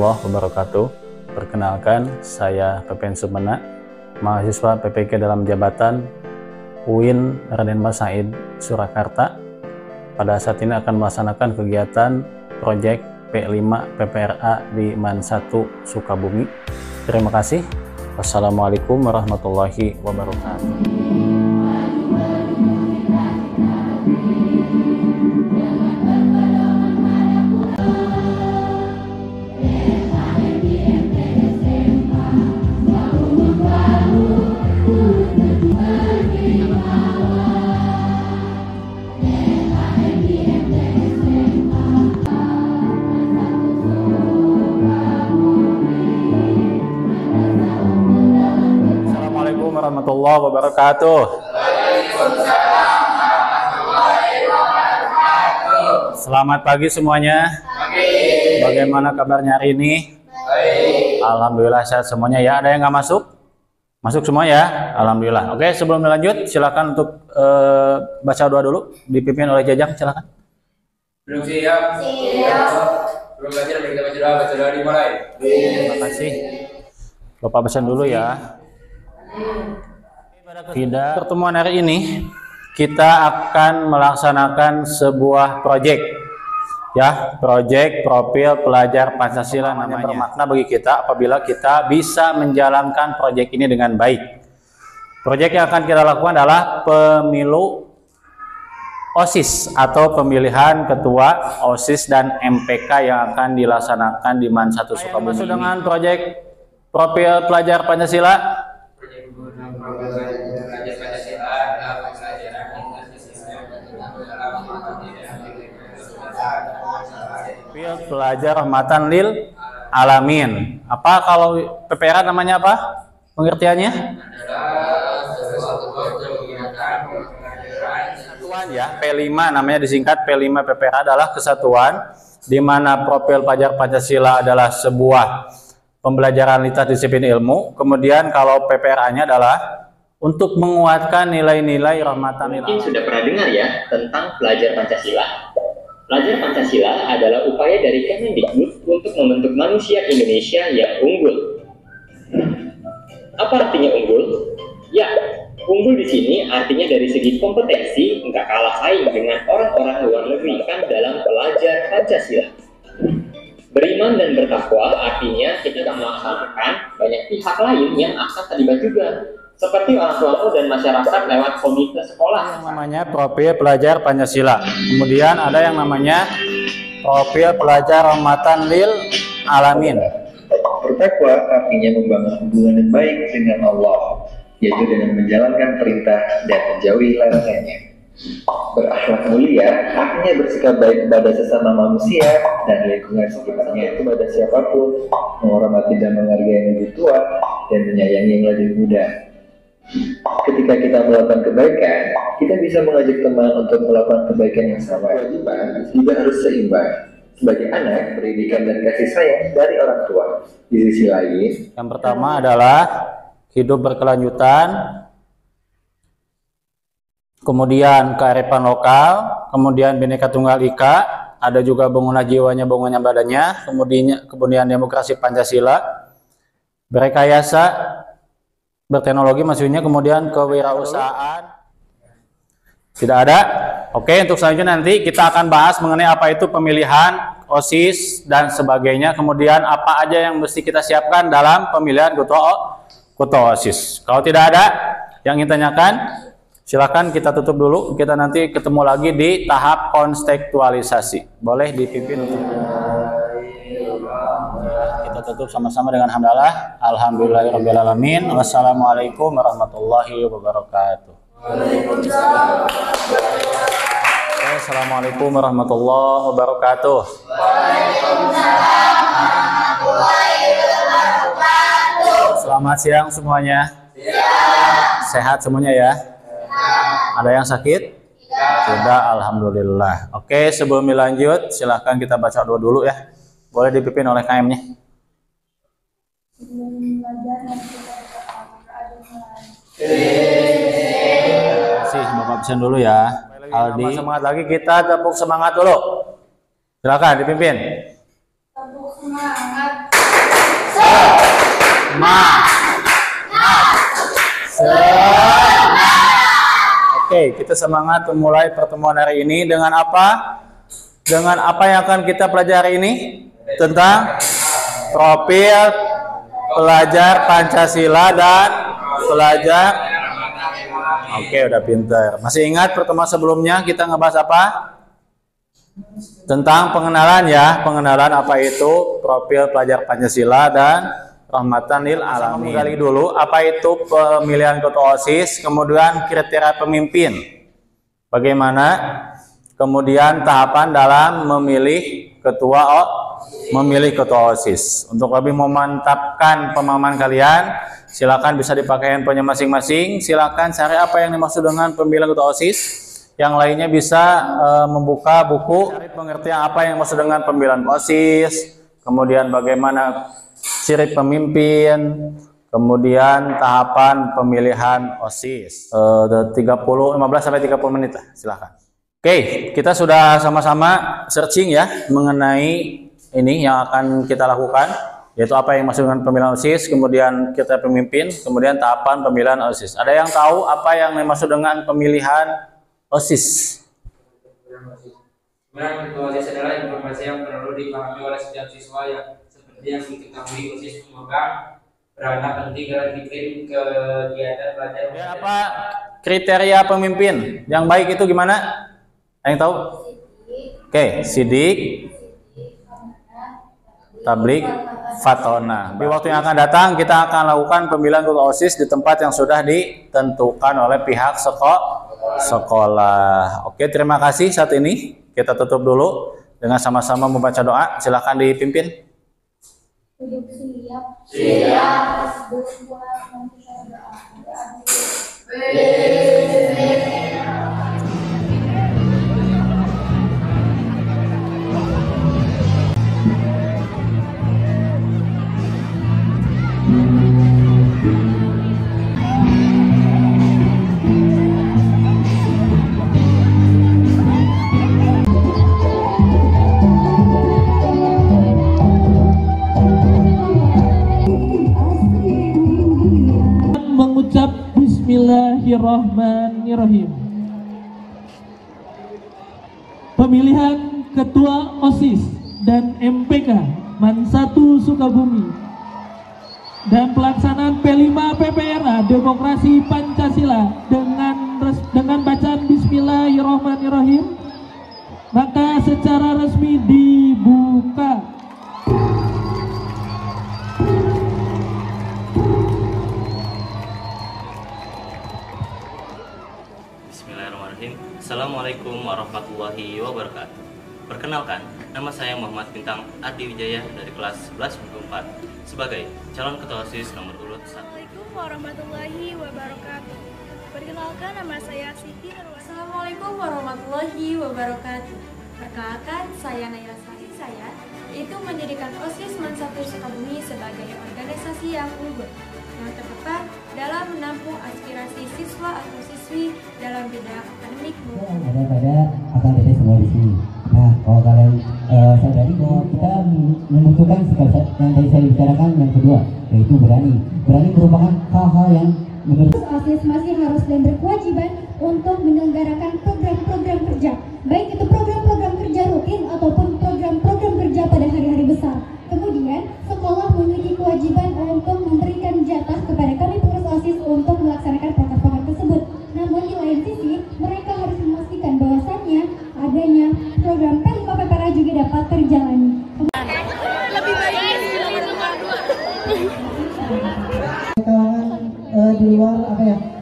warahmatullahi wabarakatuh. Perkenalkan, saya Pepen Sumena, mahasiswa PPK dalam jabatan UIN Raden Mas Said Surakarta. Pada saat ini akan melaksanakan kegiatan proyek P5 PPRA di MAN 1 Sukabumi. Terima kasih. Wassalamualaikum warahmatullahi wabarakatuh. Warahmatullahi wabarakatuh. Selamat pagi semuanya. Bagaimana kabarnya hari ini? Alhamdulillah sehat semuanya ya. Ada yang nggak masuk? Masuk semua ya? Alhamdulillah. Oke, sebelum lanjut silakan untuk baca doa dulu, dipimpin oleh Jajang, silakan. Belum siap? Siap. Belum belajar, kita baca doa dimulai. Terima kasih. Bapak pesan dulu ya. Pada pertemuan hari ini kita akan melaksanakan sebuah proyek ya, proyek profil pelajar Pancasila. Namanya bermakna bagi kita apabila kita bisa menjalankan proyek ini dengan baik. Proyek yang akan kita lakukan adalah pemilu OSIS atau pemilihan ketua OSIS dan MPK yang akan dilaksanakan di MAN 1 Sukabumi. Dengan proyek profil pelajar Pancasila, pelajar rahmatan lil alamin. Apa kalau PPRA namanya apa? Pengertiannya? Kesatuan ya, P5 namanya disingkat P5 PPRA adalah kesatuan di mana profil pelajar Pancasila adalah sebuah pembelajaran lintas disiplin ilmu. Kemudian kalau PPRA-nya adalah untuk menguatkan nilai-nilai rahmatan lil alamin. Mungkin sudah pernah dengar ya tentang pelajar Pancasila. Pelajar Pancasila adalah upaya dari Kemendikbud untuk membentuk manusia Indonesia yang unggul. Apa artinya unggul? Ya, unggul di sini artinya dari segi kompetensi nggak kalah saing dengan orang-orang luar negeri kan dalam pelajar Pancasila. Beriman dan bertakwa artinya kita melaksanakan banyak pihak lain yang akan terlibat juga, seperti orang tua dan masyarakat lewat komite sekolah. Yang namanya profil pelajar Pancasila. Kemudian ada yang namanya profil pelajar rahmatan lil alamin. Bertakwa artinya membangun hubungan yang baik dengan Allah, yaitu dengan menjalankan perintah dan menjauhi larangannya. Berakhlak mulia artinya bersikap baik kepada sesama manusia dan lingkungan sekitarnya, kepada siapapun, menghormati dan menghargai yang lebih tua dan menyayangi yang lebih muda. Ketika kita melakukan kebaikan, kita bisa mengajak teman untuk melakukan kebaikan yang sama. Kewajiban juga harus seimbang. Sebagai anak, pendidikan dan kasih sayang dari orang tua. Di sisi lain, yang pertama adalah hidup berkelanjutan, kemudian kearifan lokal, kemudian Bhinneka Tunggal Ika, ada juga bangunan jiwanya, bangunan badannya, kemudian demokrasi Pancasila, berrekayasa, berteknologi maksudnya, kemudian kewirausahaan. Tidak ada. Oke, untuk selanjutnya nanti kita akan bahas mengenai apa itu pemilihan OSIS dan sebagainya, kemudian apa aja yang mesti kita siapkan dalam pemilihan ketua OSIS. Kalau tidak ada yang ingin tanyakan, silakan kita tutup dulu. Kita nanti ketemu lagi di tahap kontekstualisasi. Boleh dipimpin untuk kita tutup sama-sama dengan hamdalah. Alhamdulillahirabbil alamin. Wassalamualaikum warahmatullahi wabarakatuh. Assalamualaikum warahmatullahi wabarakatuh. Selamat siang semuanya. Sehat semuanya ya. Ada yang sakit? Tidak, alhamdulillah. Oke, sebelum dilanjut, silahkan kita baca doa dulu ya. Boleh dipimpin oleh KM-nya. Terima kasih, Bapak pesan dulu ya. Aldi, semangat lagi, kita tepuk semangat dulu. Silakan dipimpin. Tepuk semangat. Oke, kita semangat memulai pertemuan hari ini dengan apa? Dengan apa yang akan kita pelajari ini? Tentang profil pelajar Pancasila dan pelajar. Oke, udah pinter. Masih ingat pertemuan sebelumnya kita ngebahas apa? Tentang pengenalan ya, pengenalan apa itu profil pelajar Pancasila dan rahmatan lil alamin. Gali dulu apa itu pemilihan ketua OSIS, kemudian kriteria pemimpin. Bagaimana? Kemudian tahapan dalam memilih ketua OSIS. Untuk lebih memantapkan pemahaman kalian, silakan bisa dipakai handphonenya masing-masing. Silakan cari apa yang dimaksud dengan pemilihan ketua OSIS. Yang lainnya bisa membuka buku cari pengertian apa yang dimaksud dengan pemilihan OSIS. Kemudian bagaimana ciri pemimpin, kemudian tahapan pemilihan OSIS. 15 sampai 30 menit lah, silahkan. Oke, kita sudah sama-sama searching ya mengenai ini yang akan kita lakukan, yaitu apa yang dimaksud dengan pemilihan OSIS, kemudian kita pemimpin, kemudian tahapan pemilihan OSIS. Ada yang tahu apa yang dimaksud dengan pemilihan OSIS? Kemudian ketua OSIS adalah informasi yang perlu dipahami oleh setiap siswa yang yang diketahui OSIS memegang peranan penting dalam bikin kegiatan pelajar. Ya, apa kriteria pemimpin yang baik itu gimana? Ada yang tahu? Oke, sidik, tablik, fatona. Di waktu yang akan datang kita akan lakukan pemilihan ketua OSIS di tempat yang sudah ditentukan oleh pihak sekolah. Oke, terima kasih. Saat ini kita tutup dulu dengan sama-sama membaca doa. Silakan dipimpin. Siap. Mengucap Bismillahirrahmanirrahim. Pemilihan Ketua OSIS dan MPK MAN 1 Sukabumi dan pelaksanaan P5 PPRA Demokrasi Pancasila dengan bacaan Bismillahirrahmanirrahim, maka secara resmi dibuka. Assalamualaikum warahmatullahi wabarakatuh. Perkenalkan, nama saya Muhammad Bintang Ardi Wijaya dari kelas 11/4 sebagai calon ketua OSIS nomor urut 1. Assalamualaikum warahmatullahi wabarakatuh. Perkenalkan, nama saya Siti Nurwati. Assalamualaikum warahmatullahi wabarakatuh. Perkenalkan, saya Naila Sari. Saya itu mendirikan OSIS MAN 1 Sukabumi sebagai organisasi yang unggul yang terdepan dalam menampung aspirasi siswa atau siswi dalam bidang akademik. Ada pada akal dede semua di sini. Nah, kalau kalian sadari bahwa kita membutuhkan sikap yang tadi saya bicarakan yang kedua, yaitu berani. Berani merupakan hal-hal yang menurut OSIS masih harus dan berkewajiban untuk menyelenggarakan program-program kerja, baik itu program-program kerja rutin ataupun program-program kerja pada hari-hari besar. Kemudian, sekolah memiliki kewajiban untuk memberikan jatah kepada kami pengurus OSIS untuk melaksanakan program-program tersebut. Namun di lain sisi, mereka harus memastikan bahwasannya adanya program P5 PPRA juga dapat terjalani. Lebih baik kalangan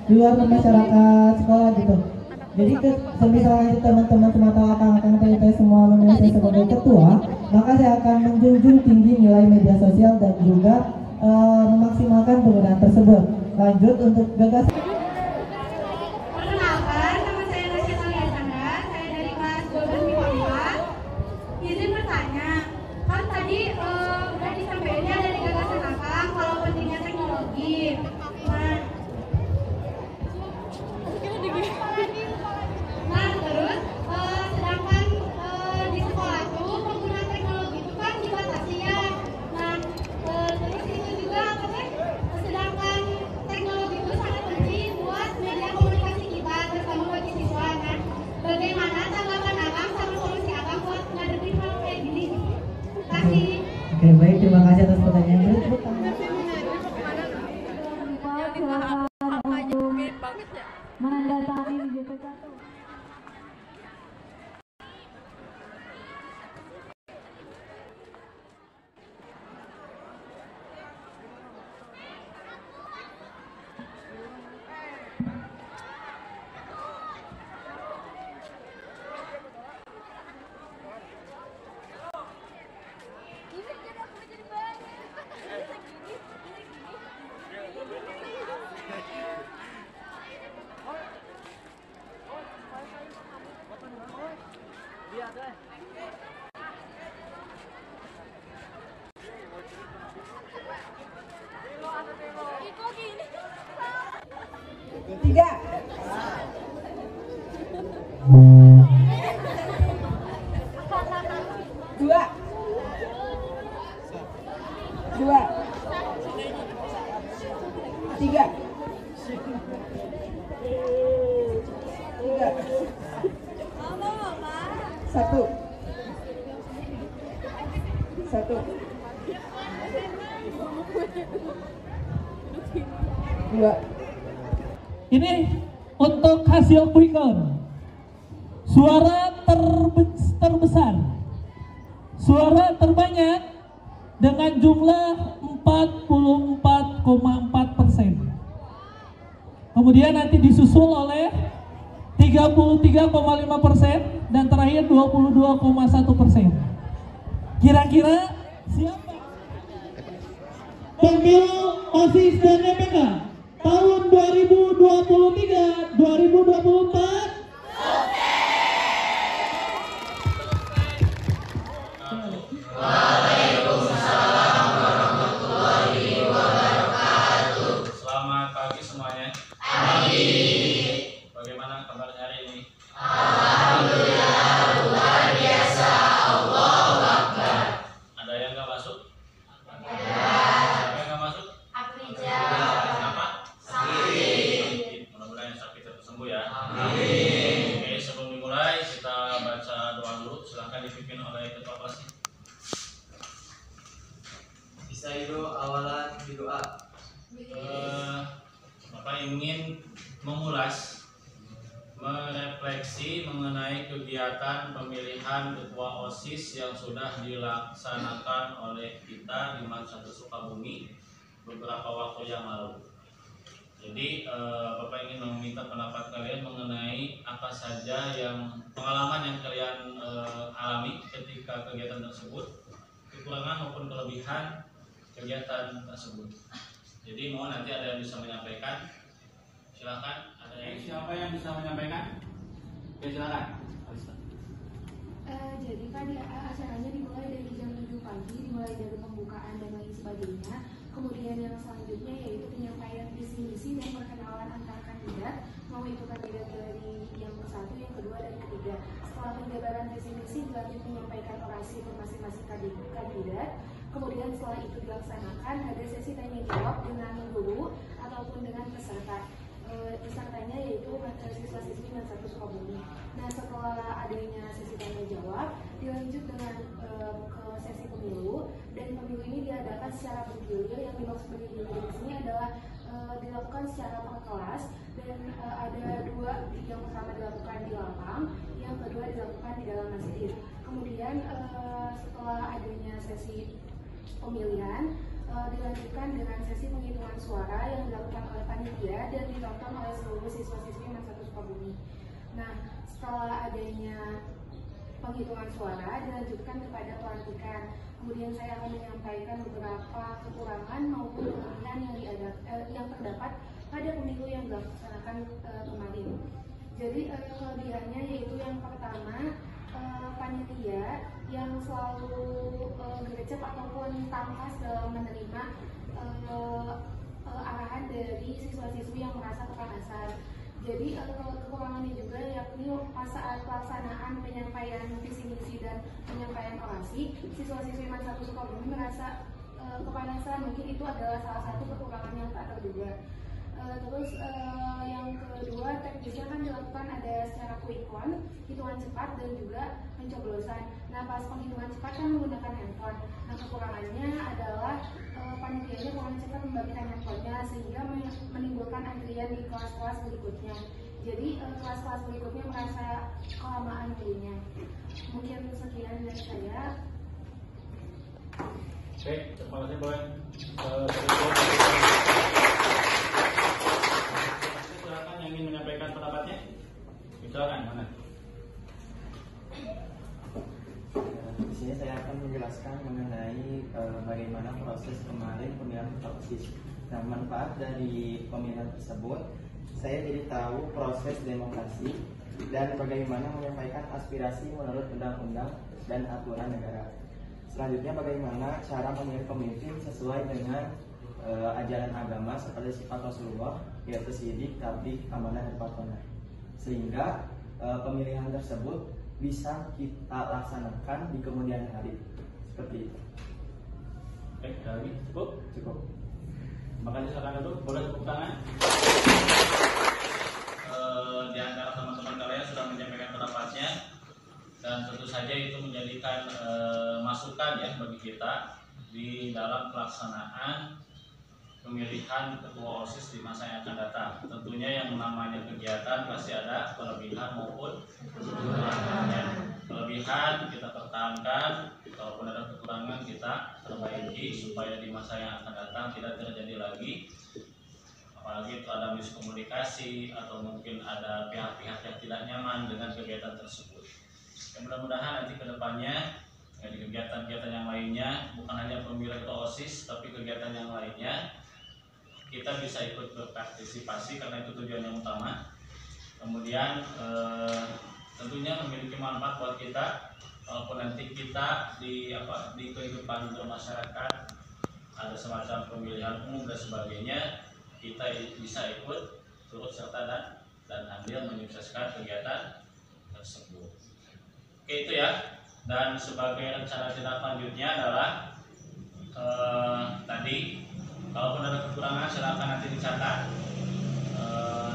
di luar masyarakat sekolah gitu. Jadi misalnya teman-teman semata akang-akang teh semua memilih saya sebagai ketua, maka saya akan menjunjung tinggi nilai media sosial dan juga memaksimalkan penggunaan tersebut. Lanjut untuk gagasan. Perkenalkan, nama saya Rasya Aliasanda, saya dari kelas 12/4. Izin bertanya, kan tadi udah disampaikan dari gagasan akang kalau pentingnya teknologi. Nah, terus sedangkan di sekolah tuh penggunaan teknologi itu kan dibatasi ya. Nah, terus itu juga apa sih? tahun ini JPK tuh. Tiga. Dua. Dua. Tiga. Tiga. Satu. Satu. Dua. Ini untuk hasil quick count. Suara terbesar, suara terbanyak dengan jumlah 44,4%. Kemudian nanti disusul oleh 33,5% dan terakhir 22,1%. Kira-kira siapa pemilu OSIS dan MPK tahun 2023-2024? Waalaikumsalam warahmatullahi wabarakatuh. Selamat pagi semuanya. Pagi. Bagaimana kabarnya hari ini? Alhamdulillah luar biasa. Allahu Akbar. Ada yang nggak masuk? Ada yang nggak masuk? Kenapa? Sakit. Mudah-mudahan yang sakit cepat sembuh ya. Amin. Oke, sebelum dimulai kita baca doa dulu. Silahkan dipimpin oleh ketua kelas. Istaidu awalan berdoa. Bapak ingin mengulas, merefleksi mengenai kegiatan pemilihan ketua OSIS yang sudah dilaksanakan oleh kita di Mansatu Sukabumi beberapa waktu yang lalu. Jadi Bapak ingin meminta pendapat kalian mengenai apa saja yang pengalaman yang kalian alami ketika kegiatan tersebut, kekurangan maupun kelebihan kegiatan tersebut. Jadi mohon nanti ada yang bisa menyampaikan. Silakan. Ada yang siapa yang bisa menyampaikan? Ya silakan. Jadi Pak, acaranya dimulai dari jam 7 pagi, dimulai dari pembukaan dan lain sebagainya. Kemudian yang selanjutnya yaitu penyampaian visi misi dan perkenalan antar kandidat, mau itu kandidat dari yang ke-1, yang kedua, dan ketiga. Setelah penjabaran visi misi dilanjut menyampaikan orasi untuk masing-masing kandidat. Kemudian setelah itu dilaksanakan ada sesi tanya jawab dengan guru ataupun dengan peserta. Pesertanya yaitu siswa-siswi Mansatu Sukabumi. Nah, setelah adanya sesi tanya jawab dilanjut dengan ke sesi pemilu, dan pemilu ini diadakan secara bergilir. Yang dimaksud bergilir di sini adalah dilakukan secara per kelas, dan ada dua, yang pertama dilakukan di lapang, yang kedua dilakukan di dalam masjid. Kemudian setelah adanya sesi pemilihan dilanjutkan dengan sesi penghitungan suara yang dilakukan oleh panitia dan ditonton oleh seluruh siswa-siswi Mansatu Sukabumi. Nah, setelah adanya penghitungan suara dilanjutkan kepada pelantikan. Kemudian saya akan menyampaikan beberapa kekurangan maupun kelebihan yang terdapat pada pemilu yang dilaksanakan kemarin. Jadi kelebihannya yaitu yang pertama, panitia yang selalu gercep ataupun tangkas dalam menerima arahan dari siswa-siswi yang merasa kepanasan. Jadi kekurangannya juga yakni pas saat pelaksanaan penyampaian visi misi dan penyampaian orasi, siswa-siswi Mansatu Sukabumi merasa kepanasan. Mungkin itu adalah salah satu kekurangan yang tak terduga. Terus yang kedua, teknisnya kan dilakukan ada secara quick count, hitungan cepat dan juga pencoblosan. Nah, pas penghitungan cepat kan menggunakan handphone. Nah, kekurangannya adalah panitianya kurang cepat membagikan handphonenya sehingga menimbulkan antrian di kelas-kelas berikutnya. Jadi kelas-kelas berikutnya merasa kelamaan jadinya. Mungkin sekian dari saya. Oke, terima kasih Boy. Silakan yang ingin menyampaikan pendapatnya. Silakan, mana? Di sini saya akan menjelaskan mengenai bagaimana proses kemarin pemilihan ketua OSIS. Nah, manfaat dari pemilihan tersebut, saya jadi tahu proses demokrasi dan bagaimana menyampaikan aspirasi menurut undang-undang dan aturan negara. Selanjutnya, bagaimana cara memilih pemimpin sesuai dengan ajaran agama seperti sifat Rasulullah, yaitu sidik, tabligh, amanah, dan partoner. Sehingga pemilihan tersebut bisa kita laksanakan di kemudian hari. Seperti itu. Baik, lagi cukup? Cukup. Makanya silakan dulu, boleh tepuk tangan. Di antara teman-teman kalian sudah menyampaikan pendapatnya, dan tentu saja itu menjadikan masukan ya bagi kita di dalam pelaksanaan pemilihan ketua OSIS di masa yang akan datang. Tentunya yang namanya kegiatan pasti ada kelebihan maupun kekurangannya. Kelebihan kita pertahankan, kalaupun ada kekurangan kita perbaiki supaya di masa yang akan datang tidak terjadi lagi. Apalagi itu ada miskomunikasi atau mungkin ada pihak-pihak yang tidak nyaman dengan kegiatan tersebut. Ya, mudah-mudahan nanti ke depannya ya, di kegiatan-kegiatan yang lainnya, bukan hanya pemilihan ketua OSIS, tapi kegiatan yang lainnya kita bisa ikut berpartisipasi karena itu tujuan yang utama. Kemudian tentunya memiliki manfaat buat kita walaupun nanti kita di kehidupan bermasyarakat ada semacam pemilihan umum dan sebagainya, kita bisa ikut turut serta dan andil menyukseskan kegiatan tersebut. Oke, itu ya. Dan sebagai rencana tindak lanjutnya adalah tadi kalaupun ada kekurangan silakan nanti dicatat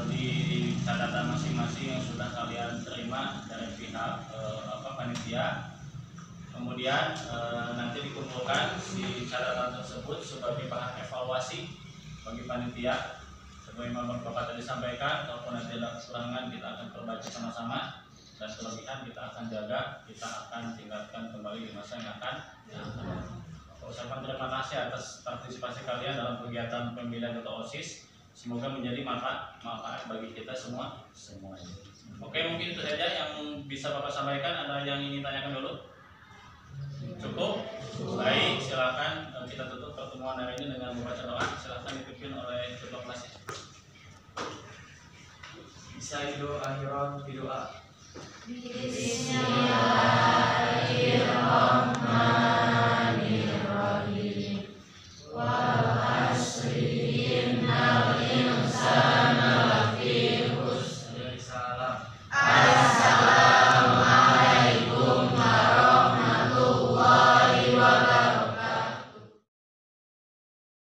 di catatan masing-masing yang sudah kalian terima dari pihak panitia. Kemudian nanti dikumpulkan di catatan tersebut sebagai bahan evaluasi bagi panitia. Sebagaimana Bapak tadi sampaikan, kalaupun nanti ada kekurangan kita akan perbaiki sama-sama, dan kelebihan kita akan jaga, kita akan tingkatkan kembali di masa yang akan datang. Ucapan terima kasih atas partisipasi kalian dalam kegiatan pemilihan ketua OSIS. Semoga menjadi manfaat bagi kita semuanya. Oke, mungkin itu saja yang bisa Bapak sampaikan. Ada yang ingin tanyakan dulu? Cukup? Baik, silakan kita tutup pertemuan hari ini dengan membaca doa. Silakan dipimpin oleh ketua kelasnya. Bismillahirrahmanirrahim. Bismillahirrahmanirrahim.